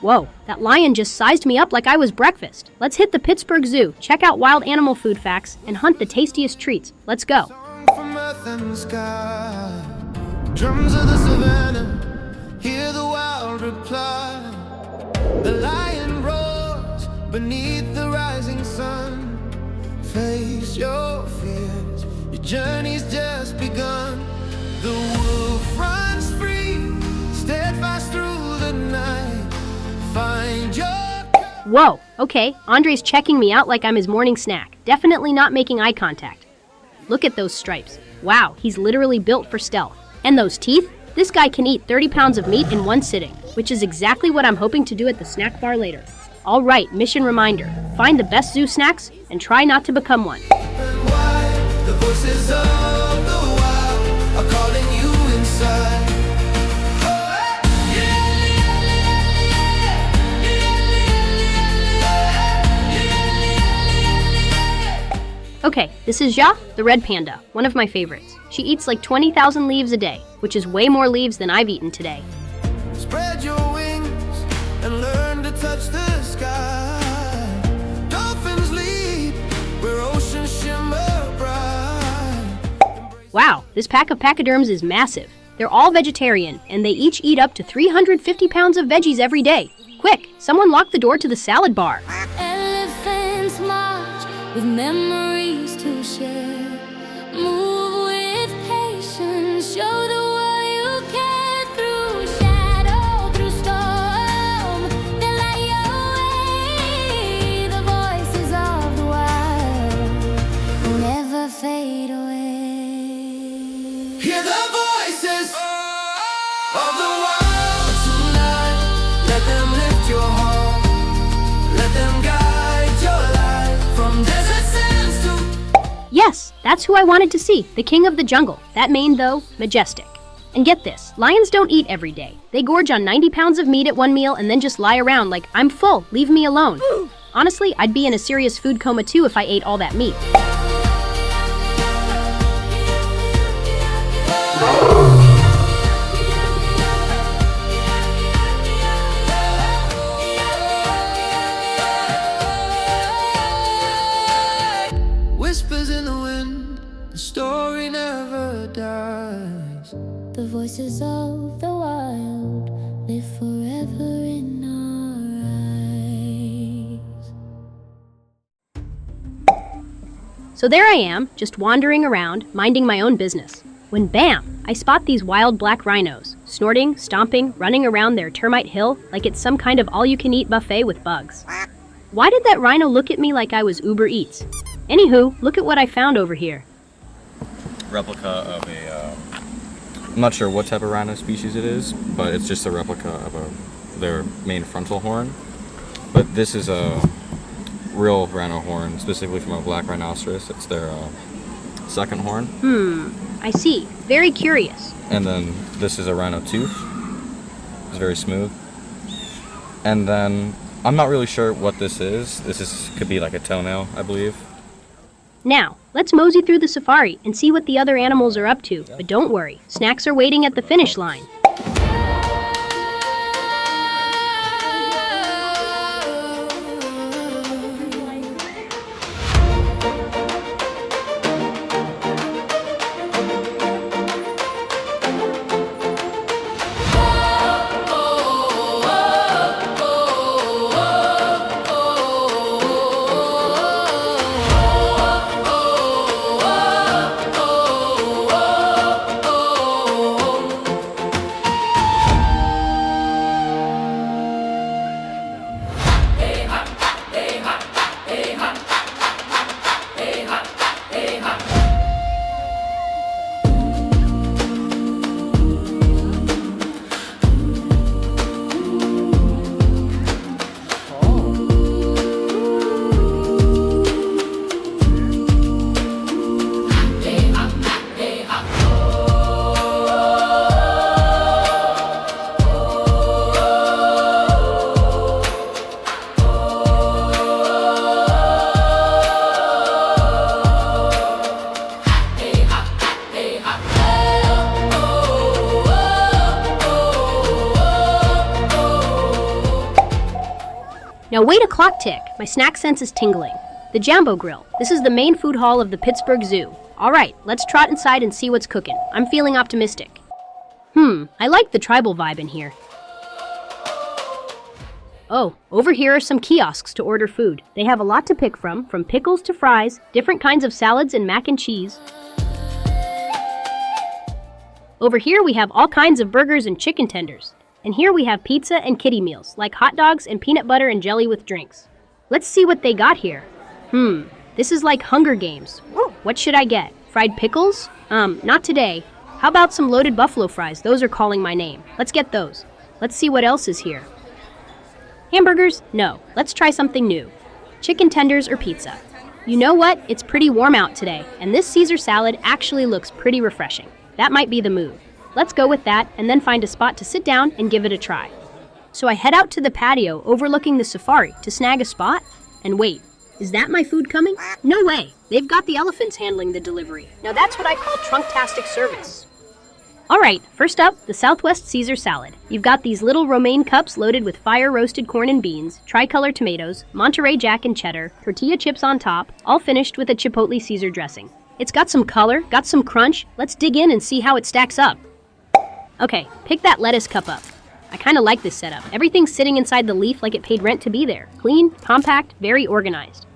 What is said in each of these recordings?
Whoa, that lion just sized me up like I was breakfast. Let's hit the Pittsburgh Zoo, check out wild animal food facts, and hunt the tastiest treats. Let's go. From earth and sky, drums of the savannah, hear the wild reply. The lion roars beneath the rising sun. Face your fears, your journey's just begun. The wolf runs free, steadfast through the night. Find your... Whoa, okay, Andre's checking me out like I'm his morning snack. Definitely not making eye contact. Look at those stripes. Wow, he's literally built for stealth. And those teeth? This guy can eat 30 pounds of meat in one sitting, which is exactly what I'm hoping to do at the snack bar later. All right, mission reminder. Find the best zoo snacks and try not to become one. And why the voices of the wild are calling you inside. Okay, this is Ja, the red panda, one of my favorites. She eats like 20,000 leaves a day, which is way more leaves than I've eaten today. Spread your wings and learn to touch the sky. Dolphins leap where oceans shimmer bright. Wow, this pack of pachyderms is massive. They're all vegetarian, and they each eat up to 350 pounds of veggies every day. Quick, someone lock the door to the salad bar. Elephants march with memories to share. Move with patience, show the world you care. Through shadow, through storm, they light your way. The voices of the wild will never fade away. Hear the voices of the wild tonight. Let them lift your heart. Let them guide your life from desert sands to... Yes, that's who I wanted to see, the king of the jungle. That mane, though, majestic. And get this, lions don't eat every day. They gorge on 90 pounds of meat at one meal and then just lie around like, I'm full, leave me alone. Honestly, I'd be in a serious food coma too if I ate all that meat. Whispers in the wind, the story never dies. The voices of the wild live forever in our eyes. So there I am, just wandering around, minding my own business. When bam, I spot these wild black rhinos, snorting, stomping, running around their termite hill like it's some kind of all-you-can-eat buffet with bugs. Why did that rhino look at me like I was Uber Eats? Anywho, look at what I found over here. Replica of a, I'm not sure what type of rhino species it is, but it's just a replica of their main frontal horn. But this is a real rhino horn, specifically from a black rhinoceros. It's their second horn. I see. Very curious. And then this is a rhino tooth. It's very smooth. And then I'm not really sure what this is. Could be like a toenail, I believe. Now, let's mosey through the safari and see what the other animals are up to. But don't worry, snacks are waiting at the finish line. Now wait a clock tick. My snack sense is tingling. The Jambo Grill. This is the main food hall of the Pittsburgh Zoo. Alright, let's trot inside and see what's cooking. I'm feeling optimistic. I like the tribal vibe in here. Oh, over here are some kiosks to order food. They have a lot to pick from pickles to fries, different kinds of salads and mac and cheese. Over here we have all kinds of burgers and chicken tenders. And here we have pizza and kiddie meals, like hot dogs and peanut butter and jelly with drinks. Let's see what they got here. This is like Hunger Games. What should I get? Fried pickles? Not today. How about some loaded buffalo fries? Those are calling my name. Let's get those. Let's see what else is here. Hamburgers? No. Let's try something new. Chicken tenders or pizza. You know what? It's pretty warm out today, and this Caesar salad actually looks pretty refreshing. That might be the move. Let's go with that and then find a spot to sit down and give it a try. So I head out to the patio overlooking the safari to snag a spot. And wait, is that my food coming? No way. They've got the elephants handling the delivery. Now that's what I call trunktastic service. Alright, first up, the Southwest Caesar salad. You've got these little romaine cups loaded with fire-roasted corn and beans, tricolor tomatoes, Monterey Jack and cheddar, tortilla chips on top, all finished with a chipotle Caesar dressing. It's got some color, got some crunch. Let's dig in and see how it stacks up. Okay, pick that lettuce cup up. I kind of like this setup. Everything's sitting inside the leaf like it paid rent to be there. Clean, compact, very organized.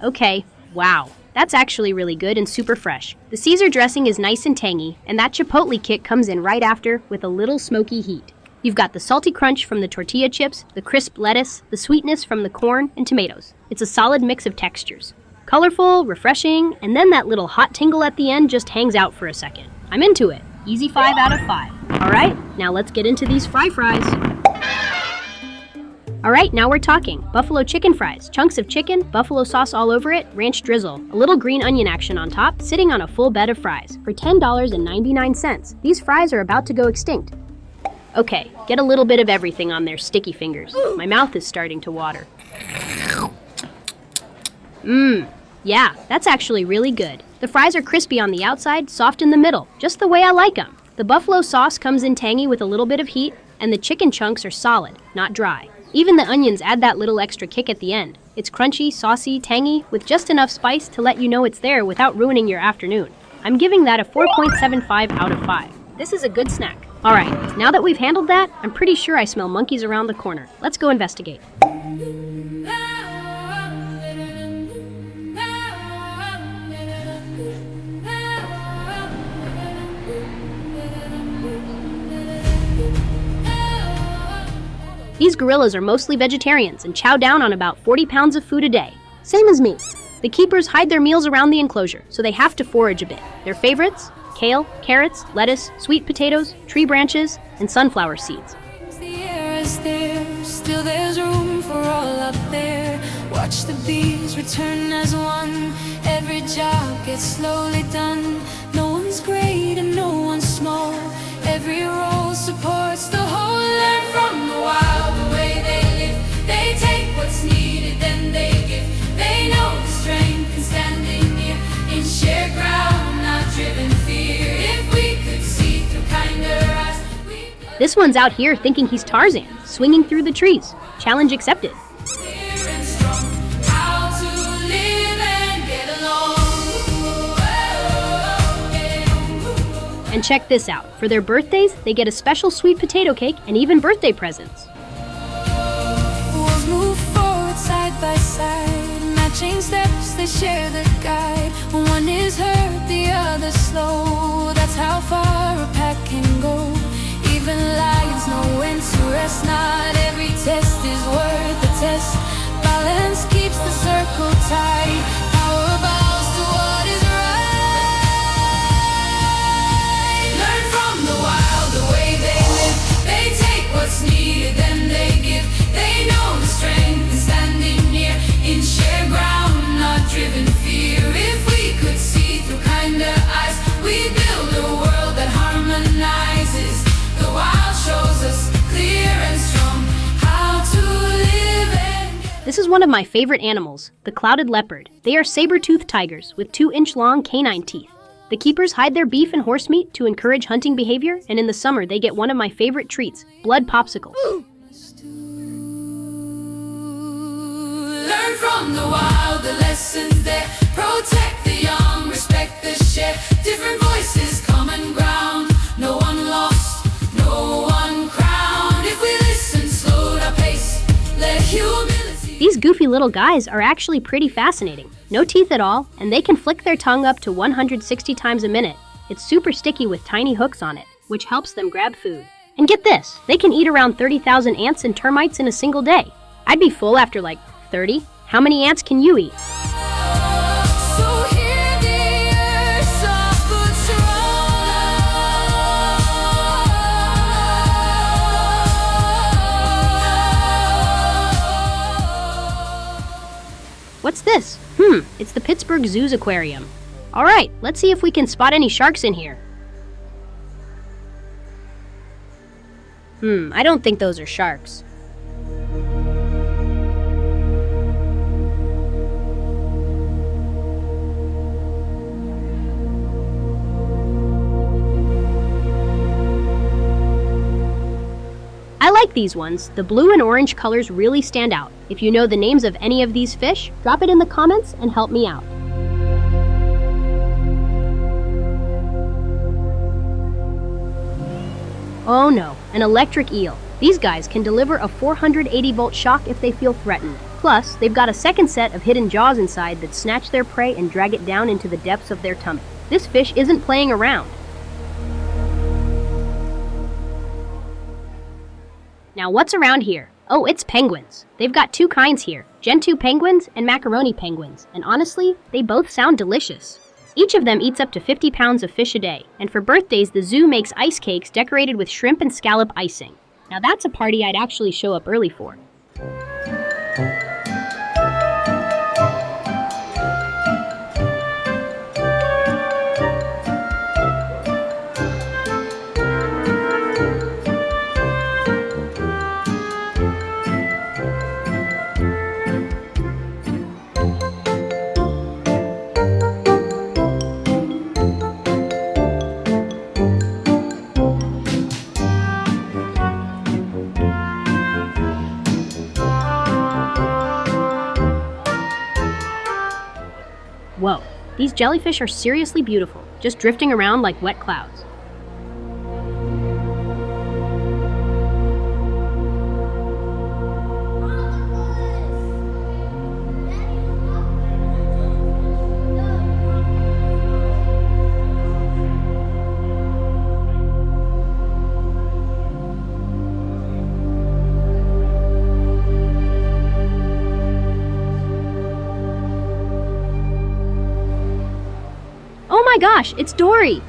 Okay, wow. That's actually really good and super fresh. The Caesar dressing is nice and tangy, and that chipotle kick comes in right after with a little smoky heat. You've got the salty crunch from the tortilla chips, the crisp lettuce, the sweetness from the corn and tomatoes. It's a solid mix of textures. Colorful, refreshing, and then that little hot tingle at the end just hangs out for a second. I'm into it. Easy 5 out of 5. Alright, now let's get into these fries. Alright, now we're talking. Buffalo chicken fries, chunks of chicken, buffalo sauce all over it, ranch drizzle, a little green onion action on top, sitting on a full bed of fries for $10.99. These fries are about to go extinct. Okay, get a little bit of everything on their sticky fingers. My mouth is starting to water. Yeah, that's actually really good. The fries are crispy on the outside, soft in the middle, just the way I like them. The buffalo sauce comes in tangy with a little bit of heat, and the chicken chunks are solid, not dry. Even the onions add that little extra kick at the end. It's crunchy, saucy, tangy, with just enough spice to let you know it's there without ruining your afternoon. I'm giving that a 4.75 out of 5. This is a good snack. Alright, now that we've handled that, I'm pretty sure I smell monkeys around the corner. Let's go investigate. These gorillas are mostly vegetarians and chow down on about 40 pounds of food a day. Same as me. The keepers hide their meals around the enclosure, so they have to forage a bit. Their favorites? Kale, carrots, lettuce, sweet potatoes, tree branches, and sunflower seeds. The air is there, still there's room for all up there. Watch the bees return as one. Every job gets slowly done. No one's great and no one's small. Every role supports the whole. Learn from the wild, the way they live. They take what's needed, then they give. They know the strength in standing near. In shared ground, not driven fear. If we could see through kinder eyes. This one's out here thinking he's Tarzan, swinging through the trees. Challenge accepted. And check this out. For their birthdays, they get a special sweet potato cake and even birthday presents. Wolves move forward side by side. Matching steps, they share the guide. One is hurt, the other slow. That's how far a pack can go. Even lions know when to rest. Not every test is worth the test. Balance keeps the circle tight. Power bows to what is right. Learn from the wild, the way they live. They take what's needed, then they give. They know the strength in standing near. In shared ground, not driven fear. If we could see through kinder eyes, we'd build a world that harmonizes. The wild shows us clear and strong how to live and get. This is one of my favorite animals, the clouded leopard. They are saber-toothed tigers with 2-inch long canine teeth. The keepers hide their beef and horse meat to encourage hunting behavior, and in the summer they get one of my favorite treats, blood popsicles. Learn from the wild, the lessons there. Protect the young, respect the share. Different voices, common ground. No one lost, no one crowned. If we listen, slow our pace, let humility. These goofy little guys are actually pretty fascinating. No teeth at all, and they can flick their tongue up to 160 times a minute. It's super sticky with tiny hooks on it, which helps them grab food. And get this, they can eat around 30,000 ants and termites in a single day. I'd be full after like 30. How many ants can you eat? So hear the earth's soft patrol. What's this? It's the Pittsburgh Zoo's Aquarium. Alright, let's see if we can spot any sharks in here. I don't think those are sharks. I like these ones. The blue and orange colors really stand out. If you know the names of any of these fish, drop it in the comments and help me out. Oh no, an electric eel. These guys can deliver a 480-volt shock if they feel threatened. Plus, they've got a second set of hidden jaws inside that snatch their prey and drag it down into the depths of their tummy. This fish isn't playing around. Now what's around here? Oh, it's penguins. They've got two kinds here, Gentoo penguins and macaroni penguins, and honestly, they both sound delicious. Each of them eats up to 50 pounds of fish a day, and for birthdays the zoo makes ice cakes decorated with shrimp and scallop icing. Now that's a party I'd actually show up early for. Whoa, these jellyfish are seriously beautiful, just drifting around like wet clouds. Oh my gosh, it's Dory!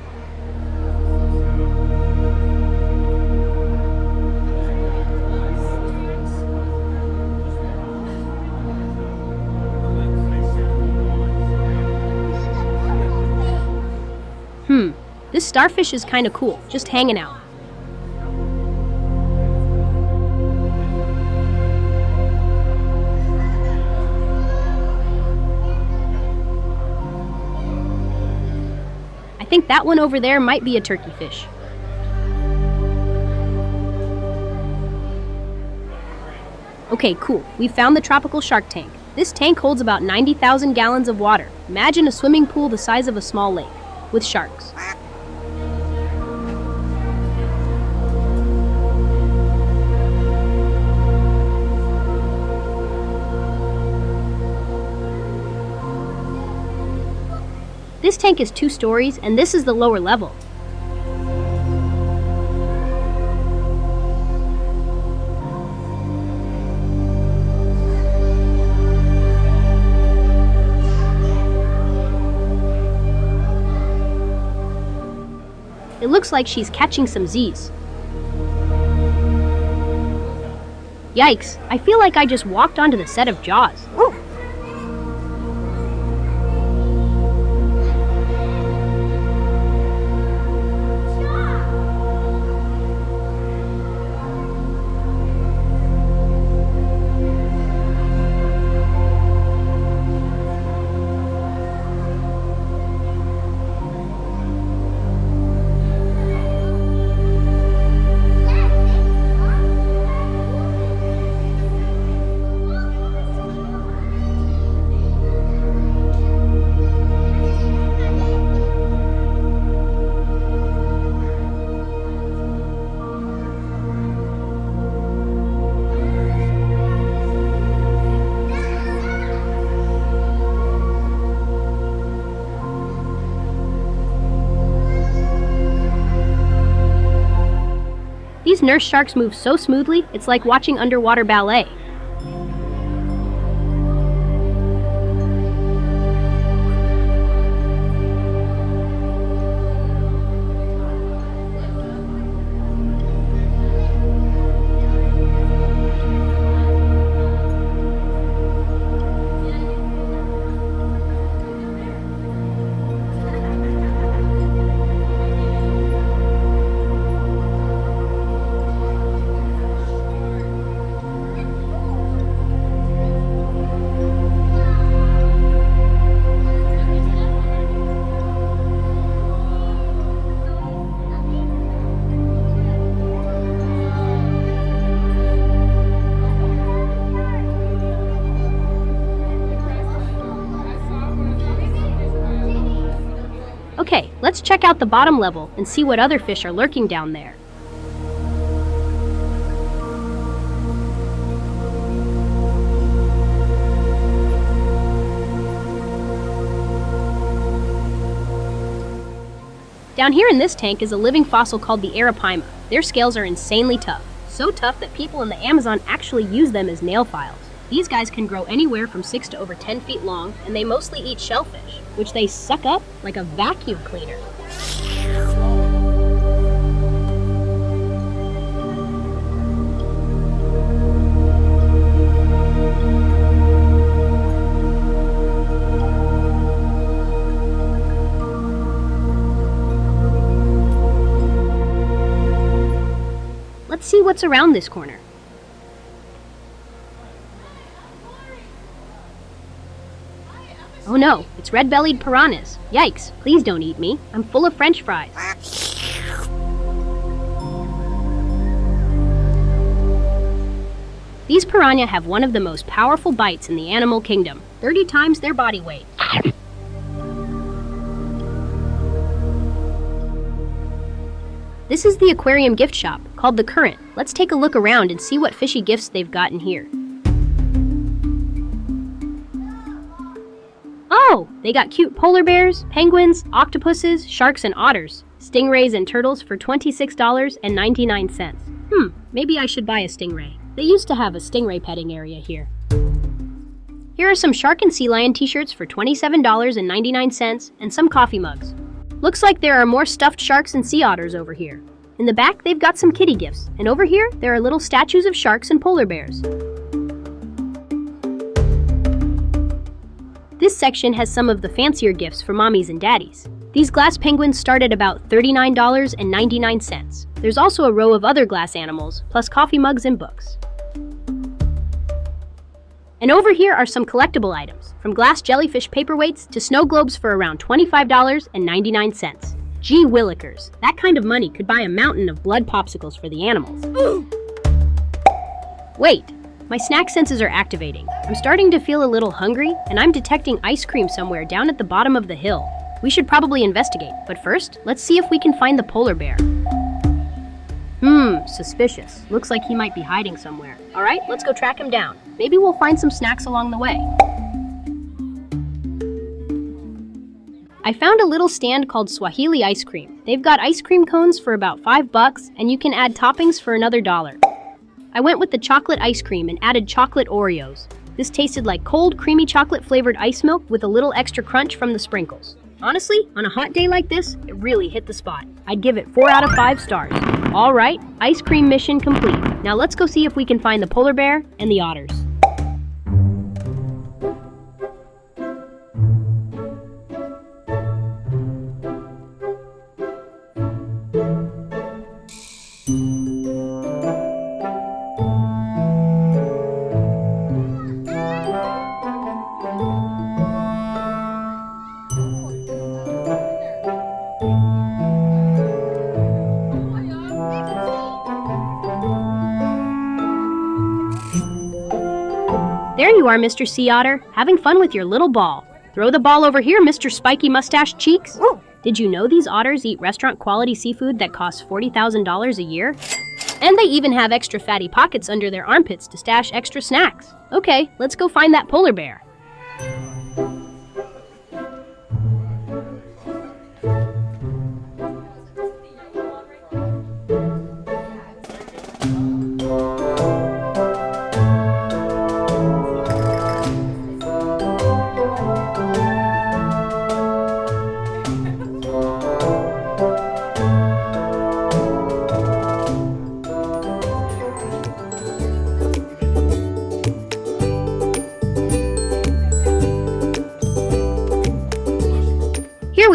This starfish is kinda cool, just hanging out. I think that one over there might be a turkey fish. Okay, cool. We found the tropical shark tank. This tank holds about 90,000 gallons of water. Imagine a swimming pool the size of a small lake, with sharks. This tank is 2 stories, and this is the lower level. It looks like she's catching some Z's. Yikes, I feel like I just walked onto the set of Jaws. These nurse sharks move so smoothly, it's like watching underwater ballet. Okay, let's check out the bottom level and see what other fish are lurking down there. Down here in this tank is a living fossil called the arapaima. Their scales are insanely tough. So tough that people in the Amazon actually use them as nail files. These guys can grow anywhere from 6 to over 10 feet long, and they mostly eat shellfish, which they suck up like a vacuum cleaner. Let's see what's around this corner. Oh no, it's red-bellied piranhas. Yikes, please don't eat me. I'm full of French fries. These piranha have one of the most powerful bites in the animal kingdom, 30 times their body weight. This is the aquarium gift shop, called The Current. Let's take a look around and see what fishy gifts they've got in here. Oh, they got cute polar bears, penguins, octopuses, sharks, and otters. Stingrays and turtles for $26.99. Maybe I should buy a stingray. They used to have a stingray petting area here. Here are some shark and sea lion t-shirts for $27.99 and some coffee mugs. Looks like there are more stuffed sharks and sea otters over here. In the back, they've got some kitty gifts, and over here, there are little statues of sharks and polar bears. This section has some of the fancier gifts for mommies and daddies. These glass penguins start at about $39.99. There's also a row of other glass animals, plus coffee mugs and books. And over here are some collectible items, from glass jellyfish paperweights to snow globes for around $25.99. Gee willikers, that kind of money could buy a mountain of blood popsicles for the animals. Wait, my snack senses are activating. I'm starting to feel a little hungry, and I'm detecting ice cream somewhere down at the bottom of the hill. We should probably investigate, but first, let's see if we can find the polar bear. Suspicious. Looks like he might be hiding somewhere. All right, let's go track him down. Maybe we'll find some snacks along the way. I found a little stand called Swahili Ice Cream. They've got ice cream cones for about $5, and you can add toppings for another $1. I went with the chocolate ice cream and added chocolate Oreos. This tasted like cold, creamy chocolate-flavored ice milk with a little extra crunch from the sprinkles. Honestly, on a hot day like this, it really hit the spot. I'd give it 4 out of 5 stars. All right, ice cream mission complete. Now let's go see if we can find the polar bear and the otters. There you are, Mr. Sea Otter, having fun with your little ball. Throw the ball over here, Mr. Spiky Mustache Cheeks. Did you know these otters eat restaurant-quality seafood that costs $40,000 a year? And they even have extra fatty pockets under their armpits to stash extra snacks. Okay, let's go find that polar bear.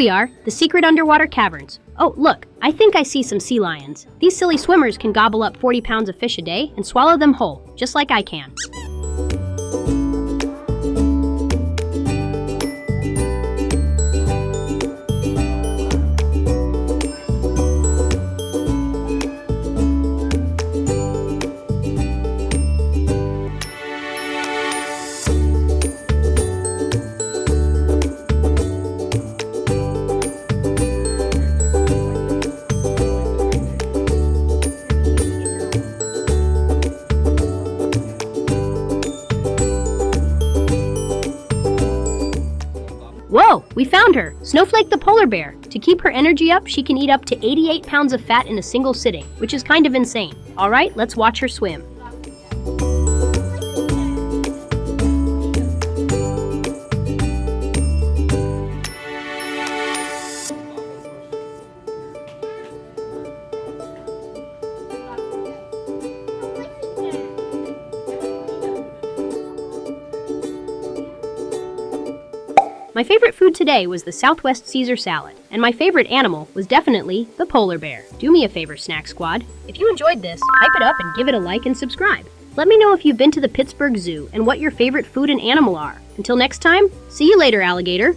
we are, the secret underwater caverns. Oh, look, I think I see some sea lions. These silly swimmers can gobble up 40 pounds of fish a day and swallow them whole, just like I can. Whoa, we found her! Snowflake the polar bear. To keep her energy up, she can eat up to 88 pounds of fat in a single sitting, which is kind of insane. Alright, let's watch her swim. My favorite food today was the Southwest Caesar salad, and my favorite animal was definitely the polar bear. Do me a favor, Snack Squad. If you enjoyed this, hype it up and give it a like and subscribe. Let me know if you've been to the Pittsburgh Zoo and what your favorite food and animal are. Until next time, see you later, alligator.